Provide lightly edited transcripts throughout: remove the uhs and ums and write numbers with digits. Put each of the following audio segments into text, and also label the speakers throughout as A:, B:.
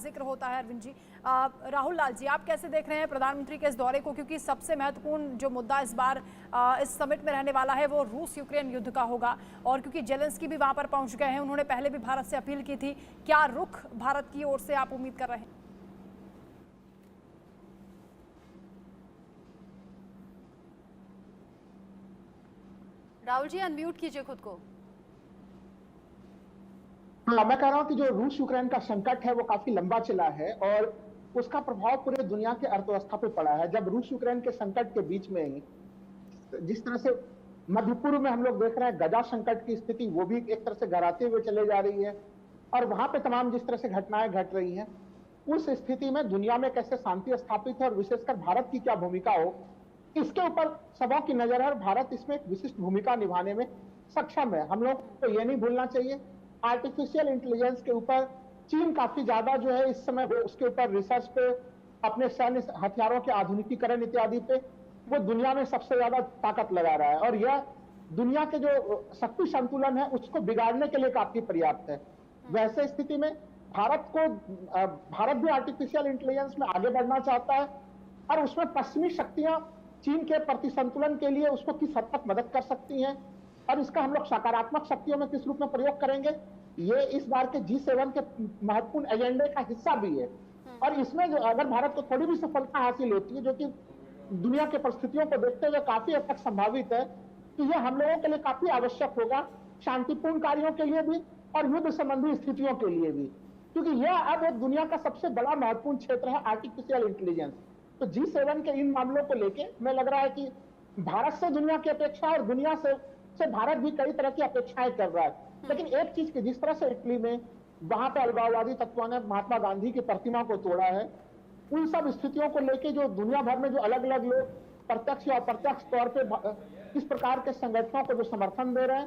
A: जिक्र होता है अरविंद जी। राहुल लाल जी, आप कैसे देख रहे हैं प्रधानमंत्री के इस दौरे को, क्योंकि सबसे महत्वपूर्ण जो मुद्दा इस बार इस समिट में रहने वाला है वो रूस यूक्रेन युद्ध का होगा, और क्योंकि जेलेंस्की भी वहां पर पहुंच गए हैं, उन्होंने पहले भी भारत से अपील की थी। क्या रुख भारत की ओर से आप उम्मीद कर रहे हैं? राहुल जी, अनम्यूट कीजिए खुद को।
B: हाँ, मैं कह रहा हूँ कि जो रूस यूक्रेन का संकट है वो काफी लंबा चला है और उसका प्रभाव पूरे दुनिया की अर्थव्यवस्था पे पड़ा है। जब रूस यूक्रेन के संकट के बीच में ही जिस तरह से मध्य पूर्व में हम लोग देख रहे हैं गजा संकट की स्थिति, वो भी एक तरह से गहराते हुए चले जा रही है, और वहां पे तमाम जिस तरह से घटनाएं घट रही हैं, उस स्थिति में दुनिया में कैसे शांति स्थापित है और विशेषकर भारत की क्या भूमिका हो, इसके ऊपर सबों की नजर है और भारत इसमें एक विशिष्ट भूमिका निभाने में सक्षम है। हम लोग को ये नहीं भूलना चाहिए, आर्टिफिशियल इंटेलिजेंस के ऊपर चीन काफी ज्यादा जो है इस समय उसके ऊपर रिसर्च पे, अपने सैन्य हथियारों के आधुनिकीकरण इत्यादि पे वो दुनिया में सबसे ज्यादा ताकत लगा रहा है, और यह दुनिया के जो शक्ति संतुलन है उसको बिगाड़ने के लिए काफी पर्याप्त है। वैसे स्थिति में भारत भी आर्टिफिशियल इंटेलिजेंस में आगे बढ़ना चाहता है, और उसमें पश्चिमी शक्तियां चीन के प्रति संतुलन के लिए उसको किस हद तक मदद कर सकती हैं, और इसका हम लोग सकारात्मक शक्तियों में किस रूप में प्रयोग करेंगे, ये इस बार के G7 के महत्वपूर्ण एजेंडे का हिस्सा भी है। और इसमें जो अगर भारत को थोड़ी भी सफलता हासिल होती है, जो कि दुनिया के परिस्थितियों को देखते हुए काफी हद तक संभावित है, तो यह हम लोगों के लिए काफी आवश्यक होगा, शांतिपूर्ण कार्यों के लिए भी और युद्ध संबंधी स्थितियों के लिए भी, क्योंकि यह अब एक दुनिया का सबसे बड़ा महत्वपूर्ण क्षेत्र है आर्टिफिशियल इंटेलिजेंस। तो G7 के इन मामलों को लेके मैं लग रहा है कि भारत से दुनिया की अपेक्षा और दुनिया से भारत भी कई तरह की अपेक्षाएं कर रहा है। लेकिन एक चीज की, जिस तरह से इटली में वहां पे अलगाववादी तत्वों ने महात्मा गांधी की प्रतिमा को तोड़ा है, उन सब स्थितियों को लेके जो दुनिया भर में जो अलग अलग लोग प्रत्यक्ष या अप्रत्यक्ष तौर पे इस प्रकार के संगठनों को जो समर्थन दे रहे हैं,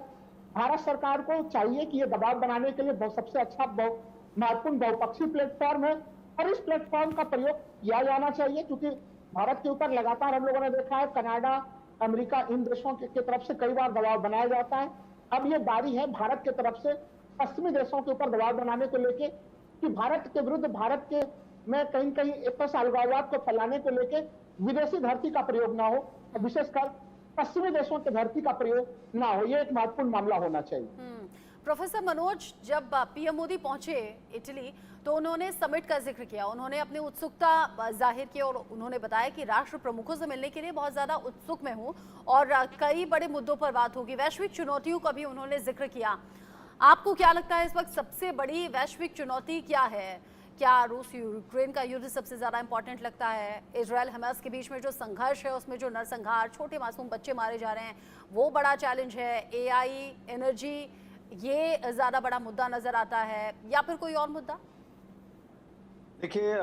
B: भारत सरकार को चाहिए कि ये दबाव बनाने के लिए सबसे अच्छा महत्वपूर्ण बहुपक्षीय प्लेटफॉर्म है, और इस प्लेटफॉर्म का प्रयोग किया जाना चाहिए, क्योंकि भारत के ऊपर लगातार हम लोगों ने देखा है कनाडा, अमेरिका, इन देशों की तरफ से कई बार दबाव बनाया जाता है। अब ये बारी है भारत की तरफ से पश्चिमी देशों के ऊपर दबाव बनाने को लेके कि भारत के विरुद्ध, भारत के में कहीं कहीं एक तरह से अलगाववाद को फैलाने को लेके विदेशी धरती का प्रयोग ना हो, और विशेषकर पश्चिमी देशों की धरती का प्रयोग ना हो, ये एक महत्वपूर्ण मामला होना चाहिए।
A: प्रोफेसर मनोज, जब पीएम मोदी पहुंचे इटली तो उन्होंने समिट का जिक्र किया, उन्होंने अपनी उत्सुकता जाहिर की और उन्होंने बताया कि राष्ट्र प्रमुखों से मिलने के लिए बहुत ज्यादा उत्सुक मैं हूं और कई बड़े मुद्दों पर बात होगी। वैश्विक चुनौतियों का भी उन्होंने जिक्र किया। आपको क्या लगता है इस वक्त सबसे बड़ी वैश्विक चुनौती क्या है? क्या रूस यूक्रेन का युद्ध सबसे ज्यादा इंपॉर्टेंट लगता है? इजरायल हमास के बीच में जो संघर्ष है उसमें जो नरसंहार, छोटे मासूम बच्चे मारे जा रहे हैं, वो बड़ा चैलेंज है? एआई, एनर्जी, ये ज्यादा बड़ा मुद्दा नजर आता है, या फिर कोई और मुद्दा?
C: देखिए,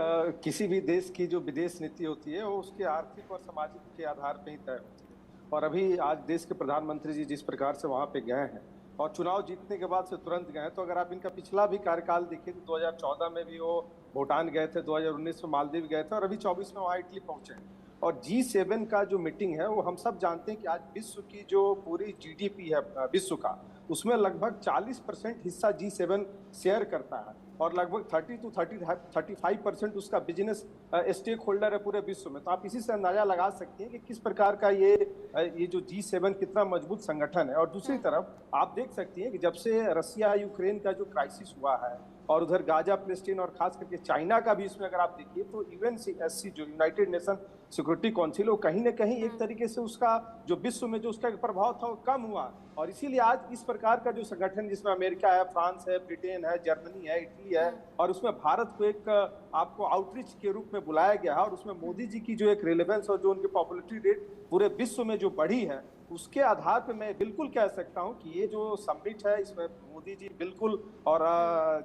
C: किसी भी देश की जो विदेश नीति होती है वो उसके आर्थिक और सामाजिक के आधार पर ही तय होती है। और अभी आज देश के प्रधानमंत्री जी जिस प्रकार से वहाँ पे गए हैं और चुनाव जीतने के बाद से तुरंत गए हैं, तो अगर आप इनका पिछला भी कार्यकाल देखिए तो 2014 में भी वो भूटान गए थे, 2019 में मालदीव गए थे और अभी 24 में वहाँ इटली पहुंचे हैं। और G7 का जो मीटिंग है वो हम सब जानते हैं कि आज विश्व की जो पूरी GDP है विश्व का, उसमें लगभग 40% हिस्सा G7 शेयर करता है और लगभग 35% उसका बिजनेस स्टेक होल्डर है पूरे विश्व में। तो आप इसी से अंदाजा लगा सकते हैं कि किस प्रकार का ये जो G7 कितना मजबूत संगठन है। और दूसरी तरफ आप देख सकती हैं कि जब से रसिया यूक्रेन का जो क्राइसिस हुआ है और उधर गाजा पैलेस्टीन और खास करके चाइना का भी इसमें अगर आप देखिए तो UNSC जो यूनाइटेड नेशन सिक्योरिटी काउंसिल, वो कहीं ना कहीं एक तरीके से उसका जो विश्व में जो उसका प्रभाव था वो कम हुआ। और इसीलिए आज इस प्रकार का जो संगठन जिसमें अमेरिका है, फ्रांस है, ब्रिटेन है, जर्मनी है, इटली है, और उसमें भारत को एक आपको आउटरीच के रूप में बुलाया गया है, और उसमें मोदी जी की जो एक रिलेवेंस और जो उनकी पॉपुलरिटी रेट पूरे विश्व में जो बढ़ी है, उसके आधार पर मैं बिल्कुल कह सकता हूं कि ये जो समिट है इसमें मोदी जी बिल्कुल, और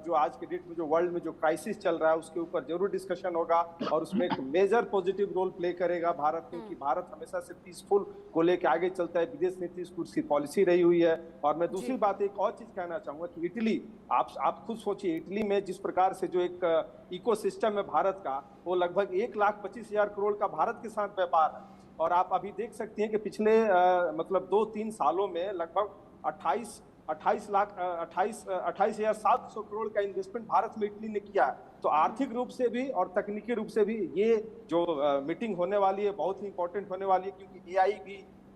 C: जो आज के डेट में जो वर्ल्ड में जो क्राइसिस चल रहा है उसके ऊपर जरूर डिस्कशन होगा और उसमें एक मेजर पॉजिटिव रोल प्ले करेगा भारत, क्योंकि भारत हमेशा से पीसफुल को लेकर आगे चलता है, विदेश नीति उसकी पॉलिसी रही हुई है। और मैं दूसरी बात एक और चीज कहना चाहूंगा कि इटली, आप खुद सोचिए, इटली में जिस प्रकार से जो एक इकोसिस्टम है भारत का, वो लगभग 1,25,000 करोड़ का भारत के साथ व्यापार है। और आप अभी देख सकती हैं कि पिछले मतलब 2-3 सालों में लगभग 28,700 करोड़ का इन्वेस्टमेंट भारत में इटली ने किया है। तो आर्थिक रूप से भी और तकनीकी रूप से भी ये जो मीटिंग होने वाली है बहुत ही इंपॉर्टेंट होने वाली है, क्योंकि एआई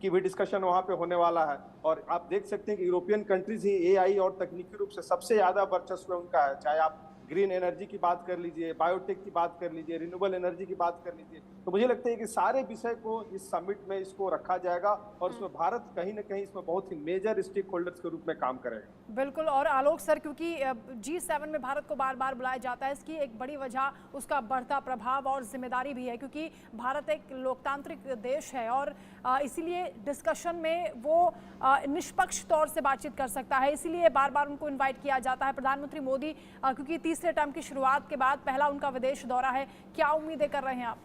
C: की भी डिस्कशन वहां पे होने वाला है। और आप देख सकते हैं कि यूरोपियन कंट्रीज ही एआई और तकनीकी रूप से सबसे ज्यादा वर्चस्व उनका है, चाहे आप ग्रीन एनर्जी की बात कर लीजिए, बायोटेक की बात कर लीजिए, रिन्यूएबल एनर्जी की बात कर लीजिए। तो मुझे लगता है कि सारे विषय को इस समिट में इसको रखा जाएगा और इसमें भारत कहीं ना कहीं इसमें बहुत ही मेजर स्टेक होल्डर्स के रूप में काम करेगा।
D: बिल्कुल। और आलोक सर, क्योंकि G7 में भारत को बार बार बुलाया जाता है, इसकी एक बड़ी वजह उसका बढ़ता प्रभाव और जिम्मेदारी भी है, क्योंकि भारत एक लोकतांत्रिक देश है और इसीलिए डिस्कशन में वो निष्पक्ष तौर से बातचीत कर सकता है, इसीलिए बार बार उनको इन्वाइट किया जाता है। प्रधानमंत्री मोदी क्योंकि तीसरे टर्म की शुरुआत के बाद पहला उनका विदेश दौरा है, क्या उम्मीदें कर रहे हैं आप?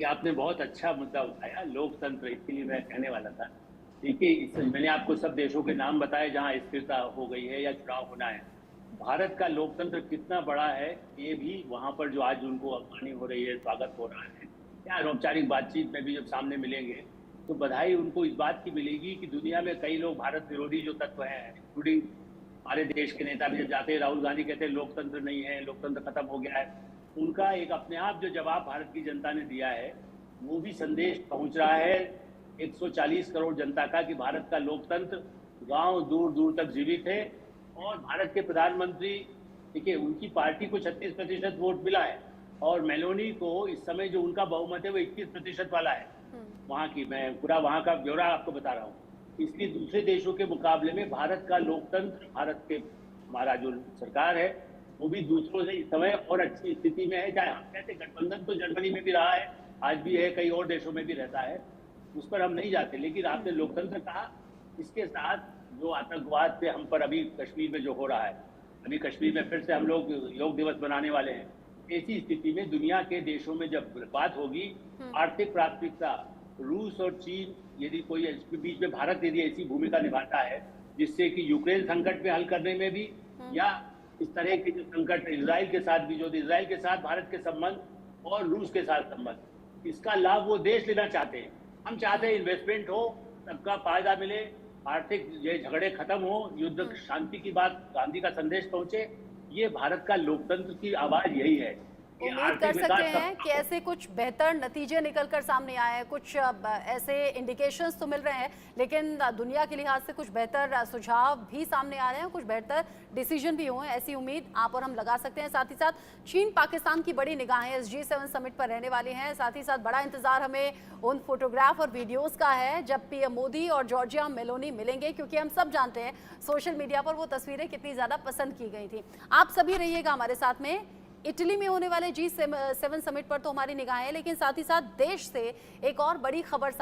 E: आपने बहुत अच्छा मुद्दा उठाया, लोकतंत्र, इसीलिए मैं कहने वाला था। देखिए, मैंने आपको सब देशों के नाम बताए जहां स्थिरता हो गई है या चुनाव होना है। भारत का लोकतंत्र कितना बड़ा है ये भी वहां पर जो आज उनको अगवानी हो रही है, स्वागत हो रहा है, या अनौपचारिक बातचीत में भी जब सामने मिलेंगे तो बधाई उनको इस बात की मिलेगी कि दुनिया में कई लोग भारत विरोधी जो तत्व हैं, इंक्लूडिंग हमारे देश के नेता भी जब जाते हैं, राहुल गांधी कहते हैं लोकतंत्र नहीं है, लोकतंत्र खत्म हो गया है। उनका एक अपने आप जो जवाब भारत की जनता ने दिया है, वो भी संदेश पहुंच रहा है 140 करोड़ जनता का कि भारत का लोकतंत्र गांव दूर दूर तक जीवित है। और भारत के प्रधानमंत्री, देखिए, उनकी पार्टी को 36% वोट मिला है और मेलोनी को इस समय जो उनका बहुमत है वो 21% वाला है वहां की। मैं पूरा वहां का ब्यौरा आपको बता रहा हूँ। इसलिए दूसरे देशों के मुकाबले में भारत का लोकतंत्र, भारत के हमारा जो सरकार है वो भी दूसरों से इस समय और अच्छी स्थिति में है। चाहे हम कहते गठबंधन तो जर्मनी में भी रहा है, आज भी है, कई और देशों में भी रहता है, उस पर हम नहीं जाते। लेकिन आपने लोकतंत्र कहा, इसके साथ जो आतंकवाद पे हम पर अभी कश्मीर में जो हो रहा है, अभी कश्मीर में फिर से हम लोग योग दिवस मनाने वाले हैं। ऐसी स्थिति में दुनिया के देशों में जब बात होगी आर्थिक प्राथमिकता, रूस और चीन, यदि कोई इसके बीच में भारत यदि ऐसी भूमिका निभाता है जिससे कि यूक्रेन संकट में हल करने में भी, या इस तरह के जो संकट इजराइल के साथ भी, जो इजराइल के साथ भारत के संबंध और रूस के साथ संबंध, इसका लाभ वो देश लेना चाहते हैं। हम चाहते हैं इन्वेस्टमेंट हो, सबका फायदा मिले, आर्थिक ये झगड़े खत्म हो, युद्ध शांति की बात, गांधी का संदेश पहुंचे। ये भारत का लोकतंत्र की आवाज यही है।
A: उम्मीद कर सकते हैं कि ऐसे कुछ बेहतर नतीजे निकलकर सामने आए हैं, कुछ ऐसे इंडिकेशंस तो मिल रहे हैं, लेकिन दुनिया के लिहाज से कुछ बेहतर सुझाव भी सामने आ रहे हैं, कुछ बेहतर डिसीजन भी हुए, ऐसी उम्मीद आप और हम लगा सकते हैं। साथ ही साथ चीन पाकिस्तान की बड़ी निगाहें इस G7 समिट पर रहने वाली हैं। साथ ही साथ बड़ा इंतजार हमें उन फोटोग्राफ और वीडियोस का है जब पीएम मोदी और जॉर्जिया मेलोनी मिलेंगे, क्योंकि हम सब जानते हैं सोशल मीडिया पर वो तस्वीरें कितनी ज्यादा पसंद की गई थी। आप सभी रहिएगा हमारे साथ में। इटली में होने वाले G7 समिट पर तो हमारी निगाहें, लेकिन साथ ही साथ देश से एक और बड़ी खबर